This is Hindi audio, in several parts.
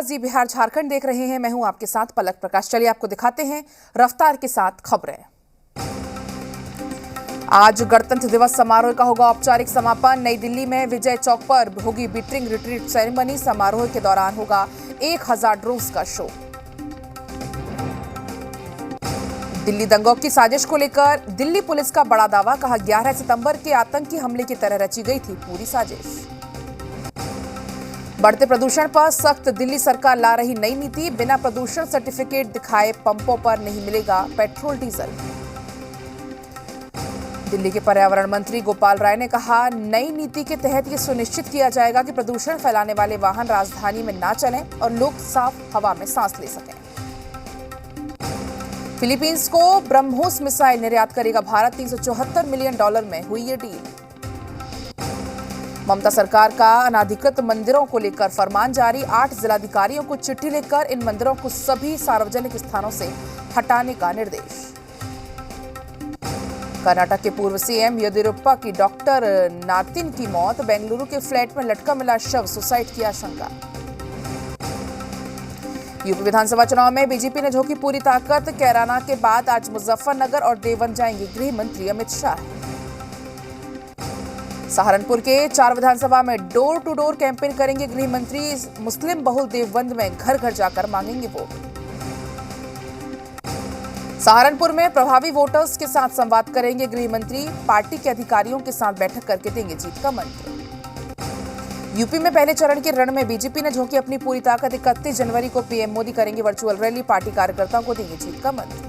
जी बिहार झारखंड देख रहे हैं। मैं हूं आपके साथ पलक प्रकाश। चलिए आपको दिखाते हैं रफ्तार के साथ खबरें। आज गणतंत्र दिवस समारोह का होगा औपचारिक समापन। नई दिल्ली में विजय चौक पर होगी बीटिंग रिट्रीट सेरेमनी। समारोह के दौरान होगा 1000 ड्रोन्स का शो। दिल्ली दंगों की साजिश को लेकर दिल्ली पुलिस का बड़ा दावा। कहा 11 सितंबर के आतंकी हमले की तरह रची गई थी पूरी साजिश। बढ़ते प्रदूषण पर सख्त दिल्ली सरकार ला रही नई नीति। बिना प्रदूषण सर्टिफिकेट दिखाए पंपों पर नहीं मिलेगा पेट्रोल डीजल। दिल्ली के पर्यावरण मंत्री गोपाल राय ने कहा नई नीति के तहत यह सुनिश्चित किया जाएगा कि प्रदूषण फैलाने वाले वाहन राजधानी में ना चलें और लोग साफ हवा में सांस ले सकें। फिलीपींस को ब्रह्मोस मिसाइल निर्यात करेगा भारत। $374 मिलियन में हुई ये डील। ममता सरकार का अनाधिकृत मंदिरों को लेकर फरमान जारी। 8 जिलाधिकारियों को चिट्ठी लिखकर इन मंदिरों को सभी सार्वजनिक स्थानों से हटाने का निर्देश। कर्नाटक के पूर्व सीएम येदियुरप्पा की डॉक्टर नातिन की मौत। बेंगलुरु के फ्लैट में लटका मिला शव। सुसाइड की आशंका। यूपी विधानसभा चुनाव में बीजेपी ने झोंकी पूरी ताकत। कैराना के बाद आज मुजफ्फरनगर और देवबंद जाएंगे गृह मंत्री अमित शाह। सहारनपुर के 4 विधानसभा में डोर टू डोर कैंपेन करेंगे गृह मंत्री। मुस्लिम बहुल देवबंद में घर घर जाकर मांगेंगे वोट। सहारनपुर में प्रभावी वोटर्स के साथ संवाद करेंगे गृह मंत्री। पार्टी के अधिकारियों के साथ बैठक करके देंगे जीत का मंत्र। यूपी में पहले चरण के रण में बीजेपी ने झोंकी अपनी पूरी ताकत। 31 जनवरी को पीएम मोदी करेंगे वर्चुअल रैली। पार्टी कार्यकर्ताओं को देंगे जीत का मंत्र।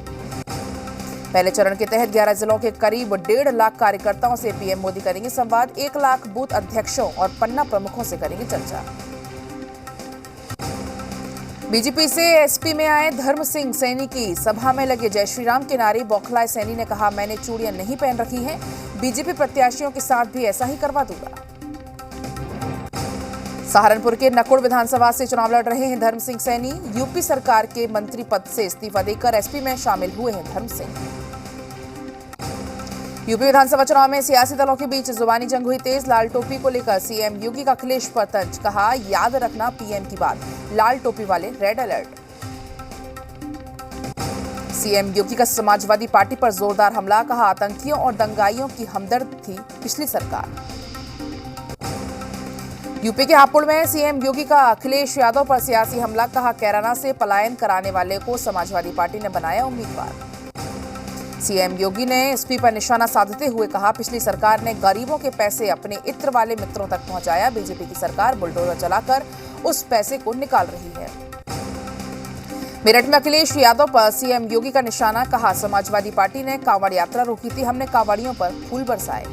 पहले चरण के तहत 11 जिलों के करीब 1.5 लाख कार्यकर्ताओं से पीएम मोदी करेंगे संवाद। 1 लाख बूथ अध्यक्षों और पन्ना प्रमुखों से करेंगे चर्चा। बीजेपी से एसपी में आए धर्म सिंह सैनी की सभा में लगे जय श्री राम के नारे। बौखलाए सैनी ने कहा मैंने चूड़ियां नहीं पहन रखी हैं। बीजेपी प्रत्याशियों के साथ भी ऐसा ही करवा दूंगा। सहारनपुर के नकुड़ विधानसभा से चुनाव लड़ रहे हैं धर्म सिंह सैनी। यूपी सरकार के मंत्री पद से इस्तीफा देकर एसपी में शामिल हुए हैं धर्म सिंह। यूपी विधानसभा चुनाव में सियासी दलों के बीच जुबानी जंग हुई तेज। लाल टोपी को लेकर सीएम योगी का अखिलेश पर तंज। कहा याद रखना पीएम की बात। लाल टोपी वाले रेड अलर्ट। सीएम योगी का समाजवादी पार्टी पर जोरदार हमला। कहा आतंकियों और दंगाइयों की हमदर्द थी पिछली सरकार। यूपी के हापुड़ में सीएम योगी का अखिलेश यादव पर सियासी हमला। कहा कैराना से पलायन कराने वाले को समाजवादी पार्टी ने बनाया उम्मीदवार। सीएम योगी ने एसपी पर निशाना साधते हुए कहा पिछली सरकार ने गरीबों के पैसे अपने इत्र वाले मित्रों तक पहुंचाया। बीजेपी की सरकार बुलडोजर चलाकर उस पैसे को निकाल रही है। मेरठ में अखिलेश यादव पर सीएम योगी का निशाना। कहा समाजवादी पार्टी ने कांवड़ यात्रा रोकी थी। हमने कांवड़ियों पर फूल बरसाए।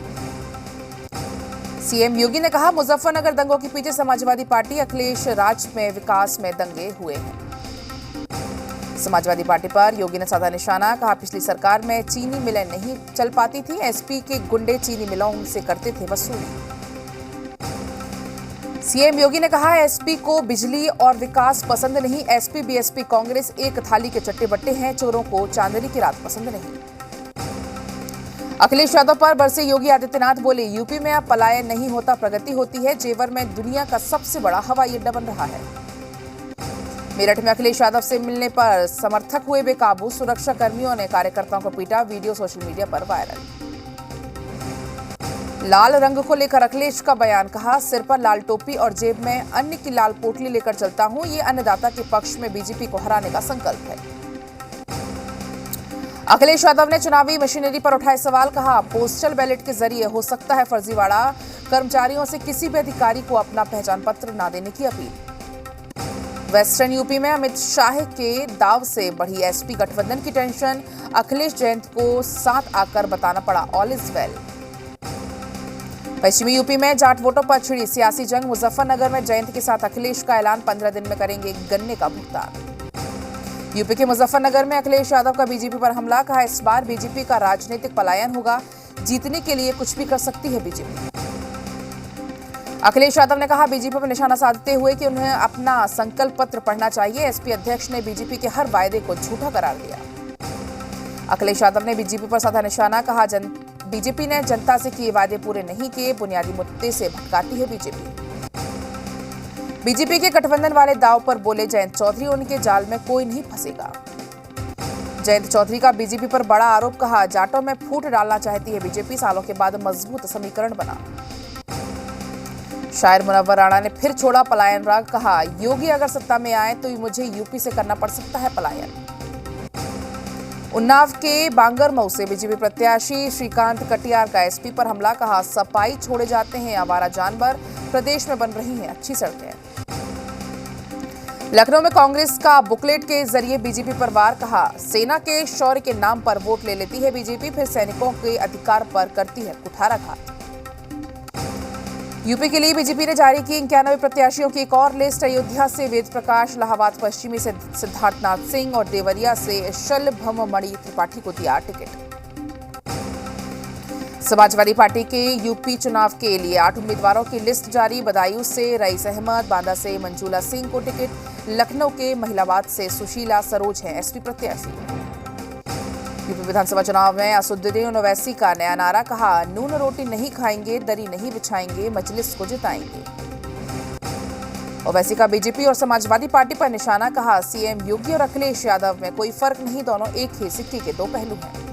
सीएम योगी ने कहा मुजफ्फरनगर दंगों के पीछे समाजवादी पार्टी। अखिलेश राज में विकास में दंगे हुए हैं। समाजवादी पार्टी पर योगी ने साधा निशाना। कहा पिछली सरकार में चीनी मिलें नहीं चल पाती थी। एसपी के गुंडे चीनी मिलों से करते थे वसूली। सीएम योगी ने कहा एसपी को बिजली और विकास पसंद नहीं। एसपी बीएसपी कांग्रेस एक थाली के चट्टे बट्टे हैं। चोरों को चांदनी की रात पसंद नहीं। अखिलेश यादव पर बरसे योगी आदित्यनाथ। बोले यूपी में अब पलायन नहीं होता प्रगति होती है। जेवर में दुनिया का सबसे बड़ा हवाई अड्डा बन रहा है। मेरठ में अखिलेश यादव से मिलने पर समर्थक हुए बेकाबू। सुरक्षा कर्मियों ने कार्यकर्ताओं को पीटा। वीडियो सोशल मीडिया पर वायरल। लाल रंग को लेकर अखिलेश का बयान। कहा सिर पर लाल टोपी और जेब में अन्न की लाल पोटली लेकर चलता हूं। ये अन्नदाता के पक्ष में बीजेपी को हराने का संकल्प है। अखिलेश यादव ने चुनावी मशीनरी पर उठाए सवाल। कहा पोस्टल बैलेट के जरिए हो सकता है फर्जीवाड़ा। कर्मचारियों से किसी भी अधिकारी को अपना पहचान पत्र न देने की अपील। वेस्टर्न यूपी में अमित शाह के दाव से बढ़ी एसपी गठबंधन की टेंशन। अखिलेश जयंत को साथ आकर बताना पड़ा ऑल इज वेल। पश्चिमी यूपी में जाट वोटों पर छिड़ी सियासी जंग। मुजफ्फरनगर में जयंत के साथ अखिलेश का ऐलान। 15 दिन में करेंगे गन्ने का भुगतान। यूपी के मुजफ्फरनगर में अखिलेश यादव का बीजेपी पर हमला। कहा इस बार बीजेपी का राजनीतिक पलायन होगा। जीतने के लिए कुछ भी कर सकती है बीजेपी। अखिलेश यादव ने कहा बीजेपी पर निशाना साधते हुए कि उन्हें अपना संकल्प पत्र पढ़ना चाहिए। एसपी अध्यक्ष ने बीजेपी के हर वायदे को झूठा करार दिया। अखिलेश यादव ने बीजेपी पर साधा निशाना। कहा बीजेपी ने जनता से किए वादे पूरे नहीं किए। बुनियादी मुद्दे से भटकाती है बीजेपी। बीजेपी के गठबंधन वाले दाव पर बोले जयंत चौधरी, उनके जाल में कोई नहीं फंसेगा। जयंत चौधरी का बीजेपी पर बड़ा आरोप, कहा जाटों में फूट डालना चाहती है बीजेपी, सालों के बाद मजबूत समीकरण बना। शायर मुनव्वर राणा ने फिर छोड़ा पलायन राग, कहा योगी अगर सत्ता में आए तो मुझे यूपी से करना पड़ सकता है पलायन। उन्नाव के बांगरमऊ से बीजेपी प्रत्याशी श्रीकांत कटियार का एसपी पर हमला, कहा सफाई छोड़े जाते हैं आवारा जानवर, प्रदेश में बन रही हैं अच्छी सड़कें। लखनऊ में कांग्रेस का बुकलेट के जरिए बीजेपी पर वार, कहा सेना के शौर्य के नाम पर वोट ले लेती है बीजेपी, फिर सैनिकों के अधिकार पर करती है कुठाराघात। यूपी के लिए बीजेपी ने जारी की 91 प्रत्याशियों की एक और लिस्ट। अयोध्या से वेद प्रकाश, इलाहाबाद पश्चिमी से सिद्धार्थनाथ सिंह और देवरिया से शलभमणि त्रिपाठी को दिया टिकट। समाजवादी पार्टी के यूपी चुनाव के लिए 8 उम्मीदवारों की लिस्ट जारी। बदायूं से रईस अहमद, बांदा से मंजूला सिंह को टिकट। लखनऊ के महिलाबाद से सुशीला सरोज हैं एसपी प्रत्याशी। यूपी विधानसभा चुनाव में असदुद्दीन ओवैसी का नया नारा, कहा नून रोटी नहीं खाएंगे, दरी नहीं बिछाएंगे, मजलिस को जिताएंगे। ओवैसी का बीजेपी और समाजवादी पार्टी पर निशाना, कहा सीएम योगी और अखिलेश यादव में कोई फर्क नहीं, दोनों एक ही सिक्के के दो पहलू हैं।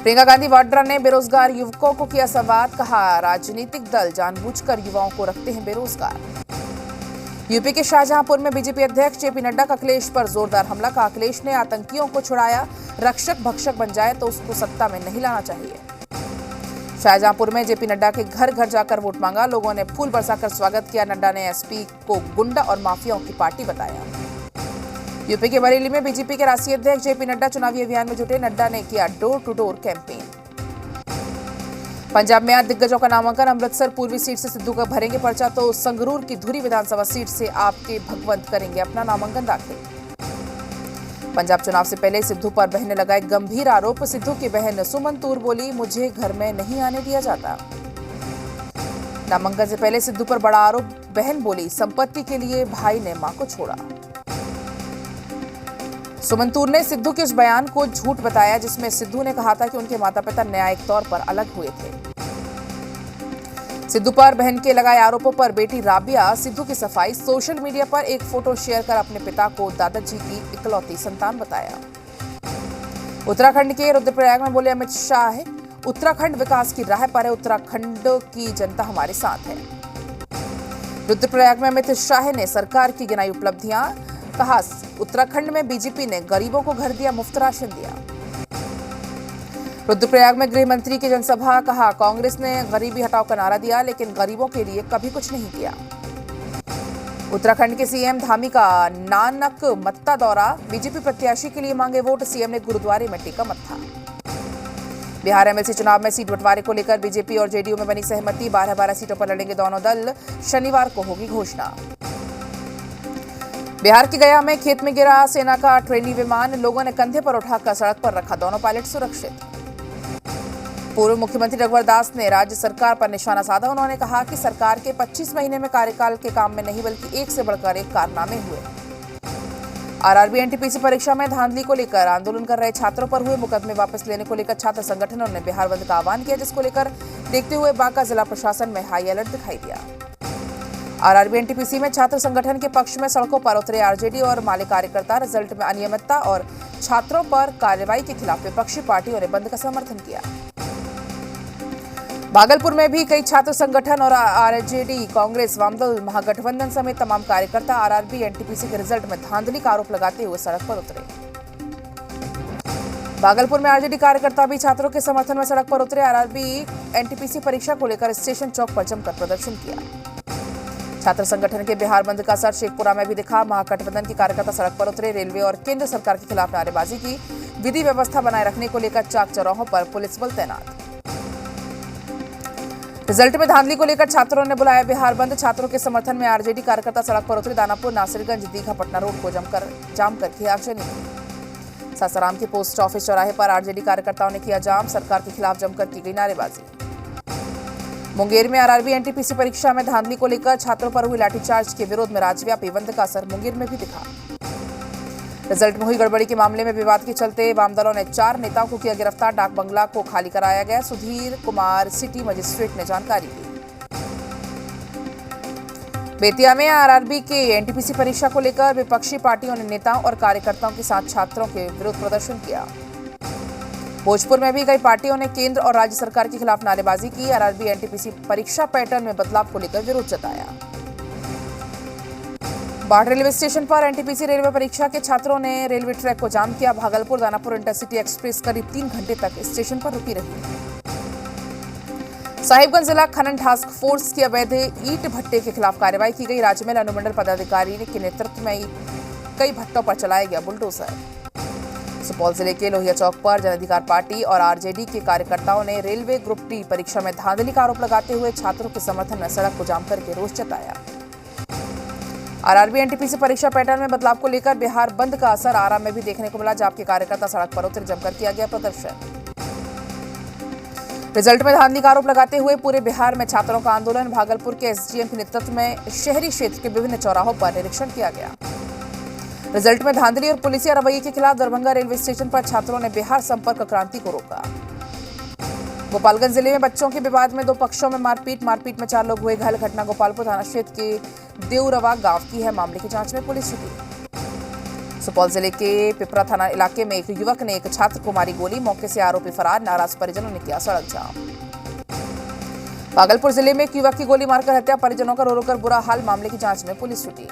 प्रियंका गांधी वाड्रा ने बेरोजगार युवकों को किया संवाद, कहा राजनीतिक दल जानबूझकर युवाओं को रखते हैं बेरोजगार। यूपी के शाहजहांपुर में बीजेपी अध्यक्ष जेपी नड्डा का अखिलेश पर जोरदार हमला, का अखिलेश ने आतंकियों को छुड़ाया, रक्षक भक्षक बन जाए तो उसको सत्ता में नहीं लाना चाहिए। शाहजहांपुर में जेपी नड्डा के घर घर जाकर वोट मांगा, लोगों ने फूल बरसाकर स्वागत किया। नड्डा ने एसपी को गुंडा और माफियाओं की पार्टी बताया। यूपी के बरेली में बीजेपी के राष्ट्रीय अध्यक्ष जेपी नड्डा चुनावी अभियान में जुटे। नड्डा ने किया door to door campaign. Punjab में आज दिग्गजों का नामांकन, अमृतसर पूर्वी सीट से सिद्धू का भरेंगे पर्चा, तो संगरूर की धुरी विधानसभा सीट से आपके भगवंत करेंगे अपना नामांकन दाखिल। पंजाब चुनाव से पहले सिद्धू पर बहन ने लगाए गंभीर आरोप। सिद्धू की बहन सुमन तूर बोली, मुझे घर में नहीं आने दिया जाता। नामांकन से पहले सिद्धू पर बड़ा आरोप, बहन बोली संपत्ति के लिए भाई ने मां को छोड़ा। सुमन तूर ने सिद्धू के उस बयान को झूठ बताया जिसमें सिद्धू ने कहा था कि उनके माता पिता न्यायिक तौर पर अलग हुए थे। सिद्धू पर बहन के लगाए आरोपों पर बेटी राबिया सिद्धू की सफाई, सोशल मीडिया पर एक फोटो शेयर कर अपने पिता को दादाजी की इकलौती संतान बताया। उत्तराखंड के रुद्रप्रयाग में बोले अमित शाह, उत्तराखंड विकास की राह पर है, उत्तराखंड की जनता हमारे साथ है। रुद्रप्रयाग में अमित शाह ने सरकार की गिनाई उपलब्धियां, कहा उत्तराखंड में बीजेपी ने गरीबों को घर दिया, मुफ्त राशन दिया। रुद्रप्रयाग में गृह मंत्री की जनसभा, कहा कांग्रेस ने गरीबी हटाओ का नारा दिया लेकिन गरीबों के लिए कभी कुछ नहीं किया। उत्तराखंड के सीएम धामी का नानक मत्ता दौरा, बीजेपी प्रत्याशी के लिए मांगे वोट, सीएम ने गुरुद्वारे में टेका मत्था। बिहार एमएलसी चुनाव में सीट बंटवारे को लेकर बीजेपी और जेडीयू में बनी सहमति, 12-12 सीटों पर लड़ेंगे दोनों दल, शनिवार को होगी घोषणा। बिहार के गया में खेत में गिरा सेना का ट्रेनी विमान, लोगों ने कंधे पर उठाकर सड़क पर रखा, दोनों पायलट सुरक्षित। पूर्व मुख्यमंत्री रघुवर दास ने राज्य सरकार पर निशाना साधा, उन्होंने कहा कि सरकार के 25 महीने में कार्यकाल के काम में नहीं बल्कि एक से बढ़कर एक कारनामे हुए। आरआरबी एनटीपीसी परीक्षा में धांधली को लेकर आंदोलन कर रहे छात्रों पर हुए मुकदमे वापस लेने को लेकर छात्र संगठनों ने बिहार बंद का आह्वान किया, जिसको लेकर देखते हुए बांका जिला प्रशासन में हाई अलर्ट दिखाई दिया। आरआरबी एनटीपीसी में छात्र संगठन के पक्ष में सड़कों पर उतरे आरजेडी और माले कार्यकर्ता, रिजल्ट में अनियमितता और छात्रों पर कार्रवाई के खिलाफ विपक्षी पार्टियों ने बंद का समर्थन किया। भागलपुर में भी कई छात्र संगठन और आरजेडी, कांग्रेस, वामदल महागठबंधन समेत तमाम कार्यकर्ता आरआरबी एनटीपीसी के रिजल्ट में धांधली का आरोप लगाते हुए सड़क पर उतरे। भागलपुर में आरजेडी कार्यकर्ता भी छात्रों के समर्थन में सड़क पर उतरे। आरआरबी एनटीपीसी परीक्षा को लेकर स्टेशन चौक पर जमकर प्रदर्शन किया। छात्र संगठन के बिहार बंद का असर शेखपुरा में भी दिखा, महागठबंधन के कार्यकर्ता सड़क पर उतरे, रेलवे और केंद्र सरकार के खिलाफ नारेबाजी की, विधि व्यवस्था बनाए रखने को लेकर चाक चौराहों पर पुलिस बल तैनात। रिजल्ट में धांधली को लेकर छात्रों ने बुलाया बिहार बंद, छात्रों के समर्थन में आरजेडी कार्यकर्ता सड़क पर उतरे, दानापुर, नासिरगंज, दीघा, पटना रोड को जाम कर किया आगजनी की। सासाराम के पोस्ट ऑफिस चौराहे पर आरजेडी कार्यकर्ताओं ने किया जाम, सरकार के खिलाफ जमकर की गई नारेबाजी। मुंगेर में आरआरबी एनटीपीसी परीक्षा में धांधली को लेकर छात्रों पर हुई लाठीचार्ज के विरोध में राज्यव्यापी बंद का असर मुंगेर में भी दिखा। रिजल्ट में हुई गड़बड़ी के मामले में विवाद के चलते वामदलों ने 4 नेताओं को किया गिरफ्तार, डाक बंगला को खाली कराया गया, सुधीर कुमार सिटी मजिस्ट्रेट ने जानकारी दी। बेतिया में आरआरबी के एनटीपीसी परीक्षा को लेकर विपक्षी पार्टियों ने नेताओं और कार्यकर्ताओं के साथ छात्रों के विरोध प्रदर्शन किया। भोजपुर में भी कई पार्टियों ने केंद्र और राज्य सरकार के खिलाफ नारेबाजी की। आरआरबी एनटीपीसी परीक्षा पैटर्न में बदलाव को लेकर विरोध जताया। बाढ़ रेलवे स्टेशन पर एनटीपीसी रेलवे परीक्षा के छात्रों ने रेलवे ट्रैक को जाम किया। भागलपुर दानापुर इंटरसिटी एक्सप्रेस करीब 3 घंटे तक स्टेशन पर रुकी रही। साहिबगंज जिला खनन टास्क फोर्स की अवैध ईंट भट्टे के खिलाफ कार्रवाई की गई। राज्य में अनुमंडल पदाधिकारी के नेतृत्व में कई भट्टों पर चलाया गया बुलडोजर। सुपौल जिले के लोहिया चौक पर जन अधिकार पार्टी और आरजेडी के कार्यकर्ताओं ने रेलवे ग्रुप डी परीक्षा में धांधली का आरोप लगाते हुए छात्रों के समर्थन में सड़क को जाम करके रोष जताया। आरआरबी एनटीपीसी परीक्षा पैटर्न में बदलाव को लेकर बिहार बंद का असर आरा में भी देखने को मिला। जाप के कार्यकर्ता सड़क पर उतर जमकर किया गया प्रदर्शन। रिजल्ट में धांधली का आरोप लगाते हुए पूरे बिहार में छात्रों का आंदोलन। भागलपुर के एसडीएम के नेतृत्व में शहरी क्षेत्र के विभिन्न चौराहों पर निरीक्षण किया गया। रिजल्ट में धांधली और पुलिसिया रवैये के खिलाफ दरभंगा रेलवे स्टेशन पर छात्रों ने बिहार संपर्क क्रांति को रोका। गोपालगंज जिले में बच्चों के विवाद में 2 पक्षों में मारपीट में 4 लोग हुए घायल। घटना गोपालपुर थाना क्षेत्र के देवरवा गांव की है। मामले की जांच में पुलिस जुटी। सुपौल जिले के पिपरा थाना इलाके में एक युवक ने एक छात्र को मारी गोली। मौके से आरोपी फरार। नाराज परिजनों ने किया सड़क जाम। भागलपुर जिले में एक युवक की गोली मारकर हत्या। परिजनों का रो रो कर बुरा हाल। मामले की जांच में पुलिस जुटी।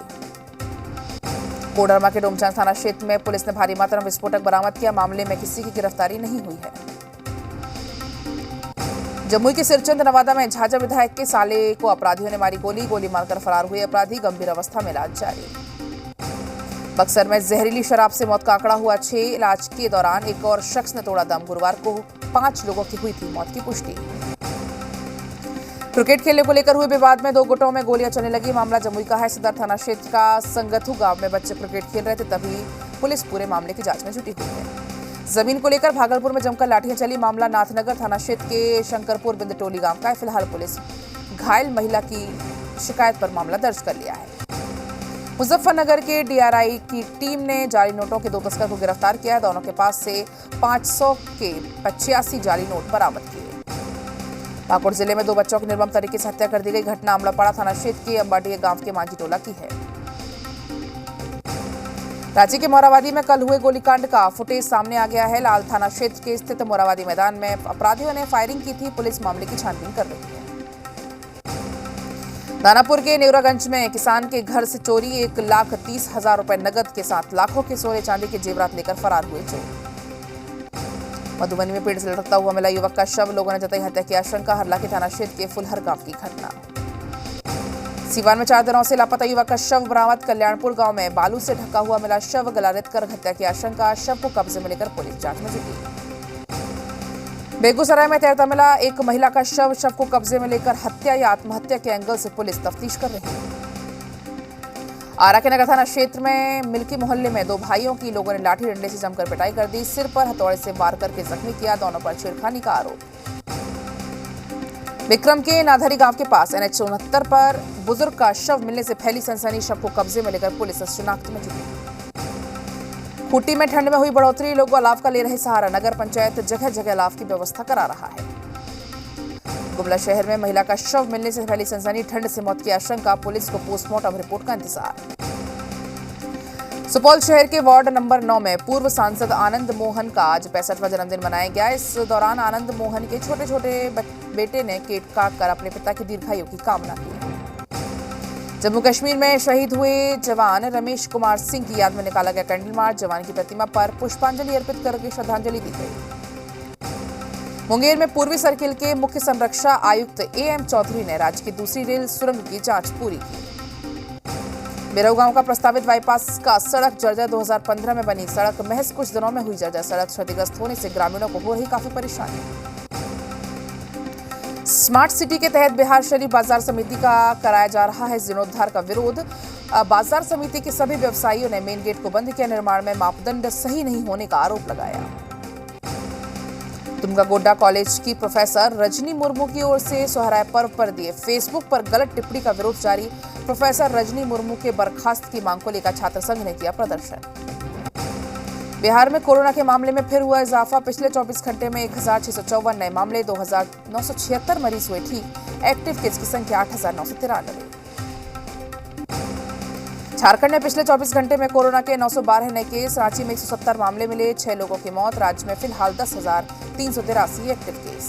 कोडरमा के डोमचांच थाना क्षेत्र में पुलिस ने भारी मात्रा में विस्फोटक बरामद किया। मामले में किसी की गिरफ्तारी नहीं हुई है। जमुई के सिरचंद नवादा में झाझा विधायक के साले को अपराधियों ने मारी गोली मारकर फरार हुए अपराधी। गंभीर अवस्था में इलाज जारी। बक्सर में जहरीली शराब से मौत का आंकड़ा हुआ 6। इलाज के दौरान एक और शख्स ने तोड़ा दम। गुरुवार को 5 लोगों की हुई थी मौत की पुष्टि। क्रिकेट खेलने को लेकर हुए विवाद में 2 गुटों में गोलियां चलने लगी। मामला जमुई का है। सदर थाना क्षेत्र का संगथू गांव में बच्चे क्रिकेट खेल रहे थे, तभी पुलिस पूरे मामले की जांच में जुटी हुई है। जमीन को लेकर भागलपुर में जमकर लाठियां चली। मामला नाथनगर थाना क्षेत्र के शंकरपुर बिंदटोली गांव का है। फिलहाल पुलिस घायल महिला की शिकायत पर मामला दर्ज कर लिया है। मुजफ्फरनगर के डीआरआई की टीम ने जाली नोटों के 2 तस्कर को गिरफ्तार किया। दोनों के पास से 500 के 85 जाली नोट बरामद किए। पाकुड़ जिले में 2 बच्चों की निर्मम तरीके से हत्या कर दी गई। घटना अमलापाड़ा थाना क्षेत्र के अंबाडीह गांव के मांझी टोला की है। रांची के मोराबादी में कल हुए गोलीकांड का फुटेज सामने आ गया है। लाल थाना क्षेत्र के स्थित मोराबादी मैदान में अपराधियों ने फायरिंग की थी। पुलिस मामले की छानबीन कर रही है। दानापुर के नेवरागंज में किसान के घर से चोरी। 1,30,000 रुपए नगद के साथ लाखों के सोने चांदी के जेवरात लेकर फरार हुए चोर। मधुबनी में पेड़ से लटकता हुआ मिला युवक का शव। लोगों ने जताई हत्या की आशंका। हरला के थाना क्षेत्र के फुलहर गांव की घटना। सीवान में 4 दिनों से लापता युवक का शव बरामद। कल्याणपुर गांव में बालू से ढका हुआ मिला शव। गला रेत कर हत्या की आशंका। शव को कब्जे में लेकर पुलिस जांच में जुटी। बेगूसराय में तैरता मिला एक महिला का शव को कब्जे में लेकर हत्या या आत्महत्या के एंगल से पुलिस तफ्तीश कर रही है। आरा के नगर थाना क्षेत्र में मिल्की मोहल्ले में 2 भाइयों की लोगों ने लाठी डंडे से जमकर पिटाई कर दी। सिर पर हथौड़े से वार करके जख्मी किया। दोनों पर छेड़खानी का आरोप। विक्रम के नाधरी गांव के पास NH 69 पर बुजुर्ग का शव मिलने से फैली सनसनी। शव को कब्जे में लेकर पुलिस शिनाख्त में जुटी। खूंटी में ठंड में हुई बढ़ोतरी। लोग अलाव का ले रहे सहारा। नगर पंचायत जगह जगह अलाव की व्यवस्था करा रहा है। गुमला शहर में महिला का शव मिलने से फैली सनसनी। ठंड से मौत की आशंका। पुलिस को पोस्टमार्टम रिपोर्ट का इंतजार। सुपौल शहर के वार्ड नंबर 9 में पूर्व सांसद आनंद मोहन का आज 65वां जन्मदिन मनाया गया। इस दौरान आनंद मोहन के छोटे छोटे बेटे ने केक काटकर अपने पिता की दीर्घायु की कामना की। जम्मू कश्मीर में शहीद हुए जवान रमेश कुमार सिंह की याद में निकाला गया कैंडल मार्च। जवान की प्रतिमा पर पुष्पांजलि अर्पित करके श्रद्धांजलि दी गई। मुंगेर में पूर्वी सर्किल के मुख्य संरक्षा आयुक्त AM चौधरी ने राज्य की दूसरी रेल सुरंग की जांच पूरी की। बेरऊ गांव का प्रस्तावित बाईपास का सड़क जर्जर। 2015 में बनी सड़क महज कुछ दिनों में हुई जर्जर। सड़क क्षतिग्रस्त होने से ग्रामीणों को हो रही काफी परेशानी। स्मार्ट सिटी के तहत बिहार शरीफ बाजार समिति का कराया जा रहा है जीर्णोद्धार का विरोध। बाजार समिति के सभी व्यवसायियों ने मेन गेट को बंद किया। निर्माण में मापदंड सही नहीं होने का आरोप लगाया। दुमका गोड्डा कॉलेज की प्रोफेसर रजनी मुर्मू की ओर से सोहराय पर्व पर दिए फेसबुक पर गलत टिप्पणी का विरोध जारी। प्रोफेसर रजनी मुर्मू के बर्खास्त की मांग को लेकर छात्र संघ ने किया प्रदर्शन। बिहार में कोरोना के मामले में फिर हुआ इजाफा। पिछले 24 घंटे में 1,654 नए मामले। 2,976 मरीज हुए ठीक। एक्टिव केस की संख्या 8,993। झारखंड में पिछले 24 घंटे में कोरोना के 912 नए केस, रांची में 170 मामले मिले, 6 लोगों की मौत। राज्य में फिलहाल 10,383 एक्टिव केस।